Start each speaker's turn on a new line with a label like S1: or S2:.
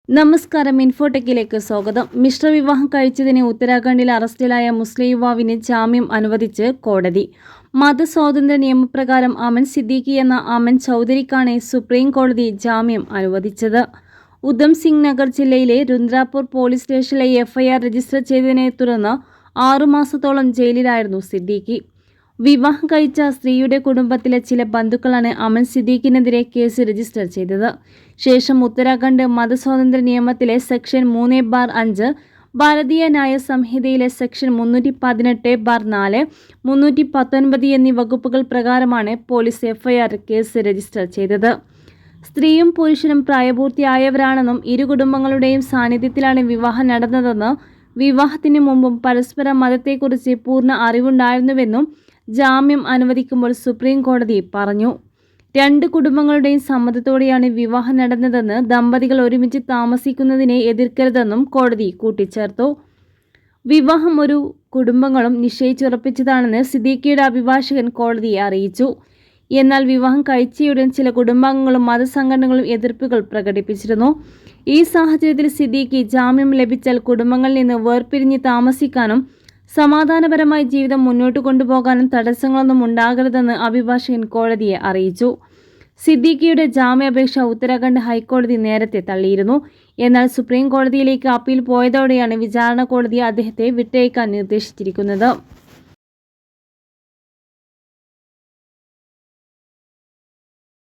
S1: നമസ്കാരം. ഇൻഫോടെക്കിലേക്ക് സ്വാഗതം. മിശ്രവിവാഹം കഴിച്ചതിന് ഉത്തരാഖണ്ഡിൽ അറസ്റ്റിലായ മുസ്ലിം യുവാവിന് ജാമ്യം അനുവദിച്ച് കോടതി. മതസ്വാതന്ത്ര്യ നിയമപ്രകാരം അമൻ സിദ്ദീഖി എന്ന അമൻ ചൗധരിക്കാണ് സുപ്രീം കോടതി ജാമ്യം അനുവദിച്ചത്. ഉധം സിംഗ് നഗർ ജില്ലയിലെ രുദ്രാപൂർ പോലീസ് സ്റ്റേഷനിലെ എഫ്ഐആർ രജിസ്റ്റർ ചെയ്തതിനെ തുടർന്ന് 6 മാസത്തോളം ജയിലിലായിരുന്നു സിദ്ദീഖി. വിവാഹം കഴിച്ച സ്ത്രീയുടെ കുടുംബത്തിലെ ചില ബന്ധുക്കളാണ് അമൻ സിദ്ദീഖിനെതിരെ കേസ് രജിസ്റ്റർ ചെയ്തത്. ശേഷം ഉത്തരാഖണ്ഡ് മതസ്വാതന്ത്ര്യ നിയമത്തിലെ സെക്ഷൻ 3/5, ഭാരതീയ ന്യായ സംഹിതയിലെ സെക്ഷൻ 318/4, 319 എന്നീ വകുപ്പുകൾ പ്രകാരമാണ് പോലീസ് എഫ്ഐആർ കേസ് രജിസ്റ്റർ ചെയ്തത്. സ്ത്രീയും പുരുഷനും പ്രായപൂർത്തിയായവരാണെന്നും ഇരു കുടുംബങ്ങളുടെയും സാന്നിധ്യത്തിലാണ് വിവാഹം നടന്നതെന്ന് വിവാഹത്തിന് മുമ്പും പരസ്പര മതത്തെക്കുറിച്ച് പൂർണ്ണ അറിവുണ്ടായിരുന്നുവെന്നും ജാമ്യം അനുവദിക്കുമ്പോൾ സുപ്രീം കോടതി പറഞ്ഞു. 2 കുടുംബങ്ങളുടെയും സമ്മതത്തോടെയാണ് വിവാഹം നടന്നതെന്ന് ദമ്പതികൾ ഒരുമിച്ച് താമസിക്കുന്നതിനെ എതിർക്കരുതെന്നും കോടതി കൂട്ടിച്ചേർത്തു. വിവാഹം ഒരു കുടുംബങ്ങളും നിശ്ചയിച്ചുറപ്പിച്ചതാണെന്ന് സിദ്ദീഖിയുടെ അഭിഭാഷകൻ കോടതിയെ അറിയിച്ചു. എന്നാൽ വിവാഹം കഴിച്ചയുടൻ ചില കുടുംബാംഗങ്ങളും മതസംഘടനകളും എതിർപ്പുകൾ പ്രകടിപ്പിച്ചിരുന്നു. ഈ സാഹചര്യത്തിൽ സിദ്ദീഖി ജാമ്യം ലഭിച്ചാൽ കുടുംബങ്ങളിൽ നിന്ന് വേർപിരിഞ്ഞ് താമസിക്കാനും സമാധാനപരമായി ജീവിതം മുന്നോട്ട് കൊണ്ടുപോകാനും തടസ്സങ്ങളൊന്നും ഉണ്ടാകരുതെന്ന് അഭിഭാഷകൻ കോടതിയെ അറിയിച്ചു. സിദ്ദീഖിയുടെ ജാമ്യാപേക്ഷ ഉത്തരാഖണ്ഡ് ഹൈക്കോടതി നേരത്തെ തള്ളിയിരുന്നു. എന്നാൽ സുപ്രീം കോടതിയിലേക്ക് അപ്പീൽ പോയതോടെയാണ് വിചാരണ കോടതി അദ്ദേഹത്തെ വിട്ടയക്കാൻ നിർദ്ദേശിച്ചിരിക്കുന്നത്.